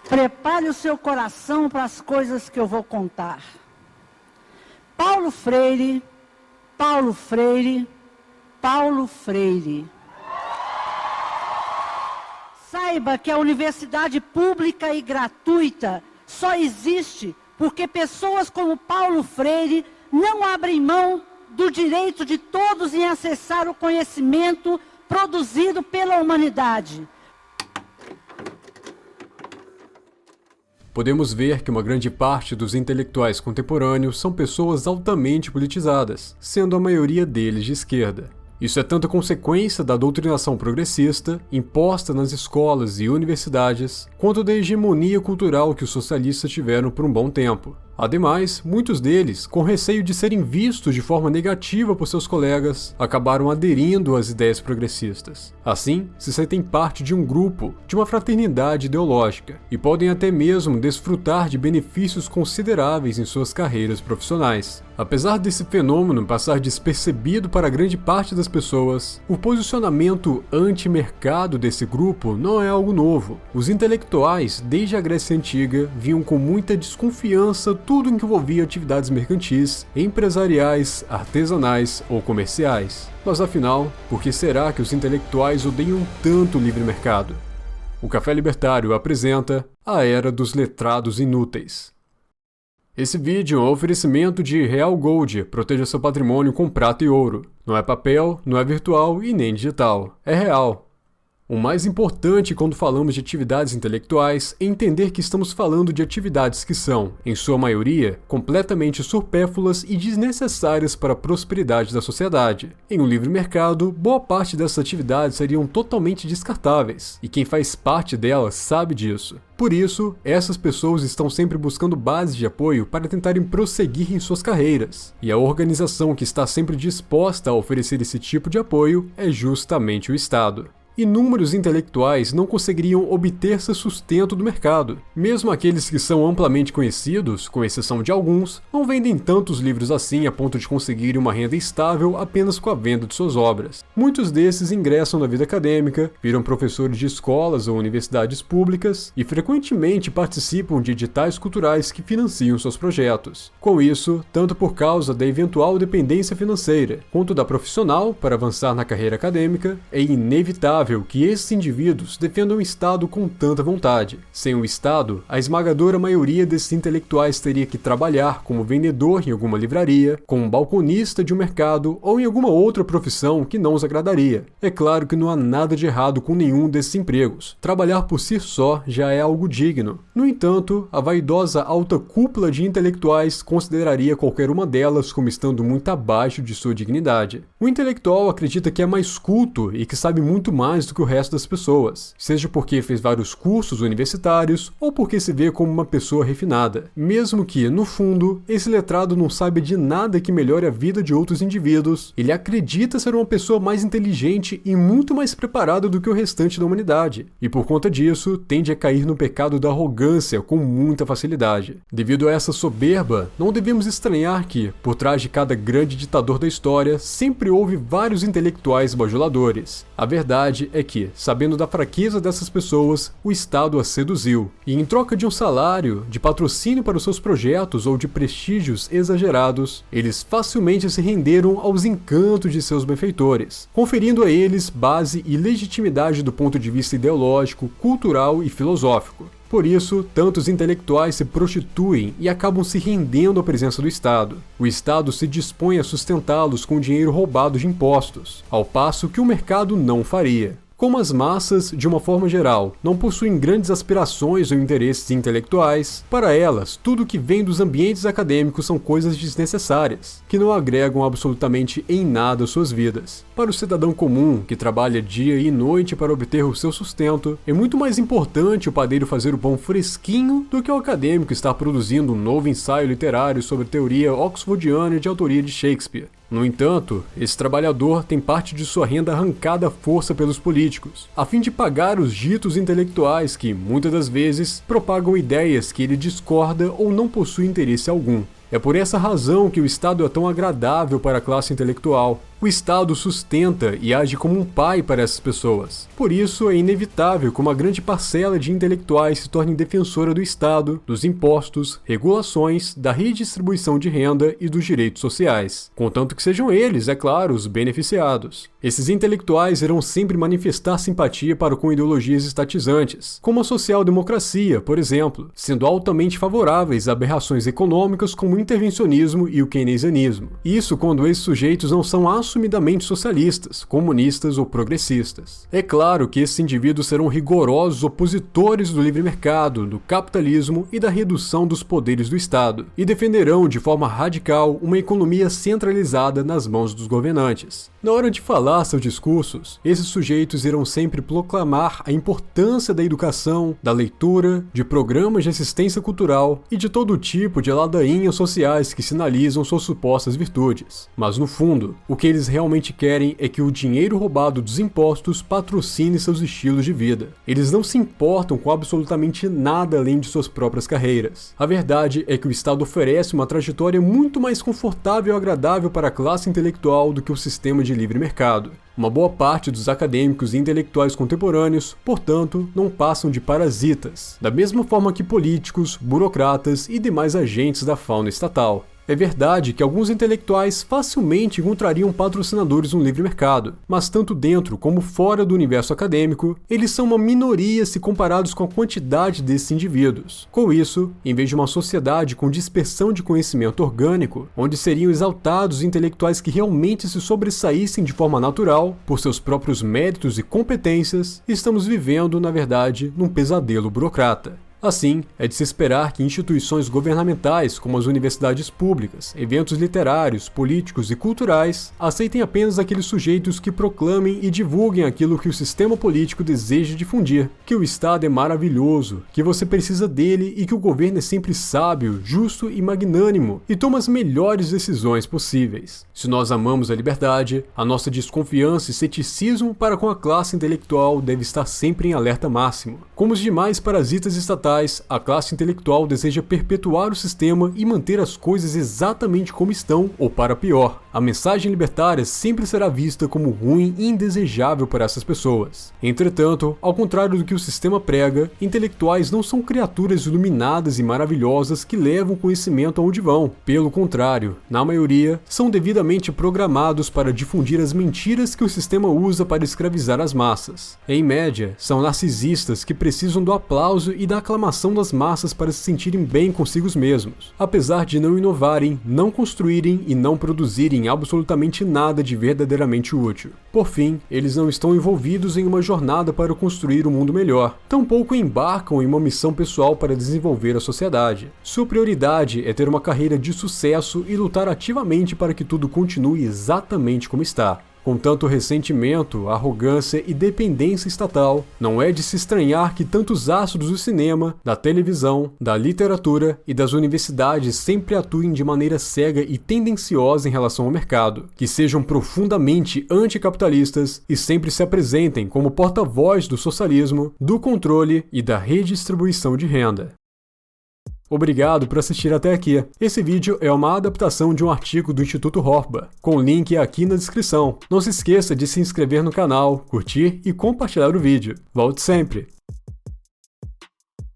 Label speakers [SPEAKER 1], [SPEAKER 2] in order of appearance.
[SPEAKER 1] Prepare o seu coração para as coisas que eu vou contar. Paulo Freire, Paulo Freire, Paulo Freire. Saiba que a universidade pública e gratuita só existe porque pessoas como Paulo Freire não abrem mão do direito de todos em acessar o conhecimento produzido pela humanidade.
[SPEAKER 2] Podemos ver que uma grande parte dos intelectuais contemporâneos são pessoas altamente politizadas, sendo a maioria deles de esquerda. Isso é tanto consequência da doutrinação progressista, imposta nas escolas e universidades, quanto da hegemonia cultural que os socialistas tiveram por um bom tempo. Ademais, muitos deles, com receio de serem vistos de forma negativa por seus colegas, acabaram aderindo às ideias progressistas. Assim, se sentem parte de um grupo, de uma fraternidade ideológica, e podem até mesmo desfrutar de benefícios consideráveis em suas carreiras profissionais. Apesar desse fenômeno passar despercebido para grande parte das pessoas, o posicionamento anti-mercado desse grupo não é algo novo. Os intelectuais, desde a Grécia Antiga, viam com muita desconfiança tudo em que envolvia atividades mercantis, empresariais, artesanais ou comerciais. Mas afinal, por que será que os intelectuais odeiam tanto o livre mercado? O Café Libertário apresenta a Era dos Letrados Inúteis. Esse vídeo é um oferecimento de Real Gold, proteja seu patrimônio com prata e ouro. Não é papel, não é virtual e nem digital, é real. O mais importante quando falamos de atividades intelectuais é entender que estamos falando de atividades que são, em sua maioria, completamente supérfluas e desnecessárias para a prosperidade da sociedade. Em um livre mercado, boa parte dessas atividades seriam totalmente descartáveis, e quem faz parte delas sabe disso. Por isso, essas pessoas estão sempre buscando bases de apoio para tentarem prosseguir em suas carreiras, e a organização que está sempre disposta a oferecer esse tipo de apoio é justamente o Estado. Inúmeros intelectuais não conseguiriam obter seu sustento do mercado. Mesmo aqueles que são amplamente conhecidos, com exceção de alguns, não vendem tantos livros assim a ponto de conseguirem uma renda estável apenas com a venda de suas obras. Muitos desses ingressam na vida acadêmica, viram professores de escolas ou universidades públicas e frequentemente participam de editais culturais que financiam seus projetos. Com isso, tanto por causa da eventual dependência financeira, quanto da profissional para avançar na carreira acadêmica, é inevitável que esses indivíduos defendam o Estado com tanta vontade. Sem o Estado, a esmagadora maioria desses intelectuais teria que trabalhar como vendedor em alguma livraria, como balconista de um mercado ou em alguma outra profissão que não os agradaria. É claro que não há nada de errado com nenhum desses empregos. Trabalhar por si só já é algo digno. No entanto, a vaidosa alta cúpula de intelectuais consideraria qualquer uma delas como estando muito abaixo de sua dignidade. O intelectual acredita que é mais culto e que sabe muito mais do que o resto das pessoas, seja porque fez vários cursos universitários ou porque se vê como uma pessoa refinada, mesmo que, no fundo, esse letrado não saiba de nada que melhore a vida de outros indivíduos. Ele acredita ser uma pessoa mais inteligente e muito mais preparada do que o restante da humanidade, e por conta disso, tende a cair no pecado da arrogância com muita facilidade. Devido a essa soberba, não devemos estranhar que, por trás de cada grande ditador da história, sempre houve vários intelectuais bajuladores. A verdade é que, sabendo da fraqueza dessas pessoas, o Estado as seduziu, e em troca de um salário, de patrocínio para os seus projetos ou de prestígios exagerados, eles facilmente se renderam aos encantos de seus benfeitores, conferindo a eles base e legitimidade do ponto de vista ideológico, cultural e filosófico. Por isso, tantos intelectuais se prostituem e acabam se rendendo à presença do Estado. O Estado se dispõe a sustentá-los com dinheiro roubado de impostos, ao passo que o mercado não faria. Como as massas, de uma forma geral, não possuem grandes aspirações ou interesses intelectuais, para elas, tudo que vem dos ambientes acadêmicos são coisas desnecessárias, que não agregam absolutamente em nada às suas vidas. Para o cidadão comum, que trabalha dia e noite para obter o seu sustento, é muito mais importante o padeiro fazer o pão fresquinho do que o acadêmico estar produzindo um novo ensaio literário sobre teoria oxfordiana de autoria de Shakespeare. No entanto, esse trabalhador tem parte de sua renda arrancada à força pelos políticos, a fim de pagar os ditos intelectuais que, muitas das vezes, propagam ideias que ele discorda ou não possui interesse algum. É por essa razão que o Estado é tão agradável para a classe intelectual. O Estado sustenta e age como um pai para essas pessoas. Por isso, é inevitável que uma grande parcela de intelectuais se torne defensora do Estado, dos impostos, regulações, da redistribuição de renda e dos direitos sociais, contanto que sejam eles, é claro, os beneficiados. Esses intelectuais irão sempre manifestar simpatia para com ideologias estatizantes, como a social-democracia, por exemplo, sendo altamente favoráveis a aberrações econômicas como o intervencionismo e o keynesianismo. Isso quando esses sujeitos não são assumidamente socialistas, comunistas ou progressistas. É claro que esses indivíduos serão rigorosos opositores do livre mercado, do capitalismo e da redução dos poderes do Estado, e defenderão de forma radical uma economia centralizada nas mãos dos governantes. Na hora de falar seus discursos, esses sujeitos irão sempre proclamar a importância da educação, da leitura, de programas de assistência cultural e de todo tipo de ladainhas sociais que sinalizam suas supostas virtudes. Mas no fundo, o que eles realmente querem é que o dinheiro roubado dos impostos patrocine seus estilos de vida. Eles não se importam com absolutamente nada além de suas próprias carreiras. A verdade é que o Estado oferece uma trajetória muito mais confortável e agradável para a classe intelectual do que o sistema de livre mercado. Uma boa parte dos acadêmicos e intelectuais contemporâneos, portanto, não passam de parasitas, da mesma forma que políticos, burocratas e demais agentes da fauna estatal. É verdade que alguns intelectuais facilmente encontrariam patrocinadores no livre mercado, mas tanto dentro como fora do universo acadêmico, eles são uma minoria se comparados com a quantidade desses indivíduos. Com isso, em vez de uma sociedade com dispersão de conhecimento orgânico, onde seriam exaltados intelectuais que realmente se sobressaíssem de forma natural, por seus próprios méritos e competências, estamos vivendo, na verdade, num pesadelo burocrata. Assim, é de se esperar que instituições governamentais, como as universidades públicas, eventos literários, políticos e culturais, aceitem apenas aqueles sujeitos que proclamem e divulguem aquilo que o sistema político deseja difundir, que o Estado é maravilhoso, que você precisa dele e que o governo é sempre sábio, justo e magnânimo e toma as melhores decisões possíveis. Se nós amamos a liberdade, a nossa desconfiança e ceticismo para com a classe intelectual deve estar sempre em alerta máximo. Como os demais parasitas estatais, a classe intelectual deseja perpetuar o sistema e manter as coisas exatamente como estão, ou para pior. A mensagem libertária sempre será vista como ruim e indesejável para essas pessoas. Entretanto, ao contrário do que o sistema prega, intelectuais não são criaturas iluminadas e maravilhosas que levam conhecimento aonde vão. Pelo contrário, na maioria, são devidamente programados para difundir as mentiras que o sistema usa para escravizar as massas. Em média, são narcisistas que precisam do aplauso e da aclamação das massas para se sentirem bem consigo mesmos, apesar de não inovarem, não construírem e não produzirem absolutamente nada de verdadeiramente útil. Por fim, eles não estão envolvidos em uma jornada para construir um mundo melhor, tampouco embarcam em uma missão pessoal para desenvolver a sociedade. Sua prioridade é ter uma carreira de sucesso e lutar ativamente para que tudo continue exatamente como está. Com tanto ressentimento, arrogância e dependência estatal, não é de se estranhar que tantos astros do cinema, da televisão, da literatura e das universidades sempre atuem de maneira cega e tendenciosa em relação ao mercado, que sejam profundamente anticapitalistas e sempre se apresentem como porta-voz do socialismo, do controle e da redistribuição de renda. Obrigado por assistir até aqui. Esse vídeo é uma adaptação de um artigo do Instituto Horba, com link aqui na descrição. Não se esqueça de se inscrever no canal, curtir e compartilhar o vídeo. Volte sempre!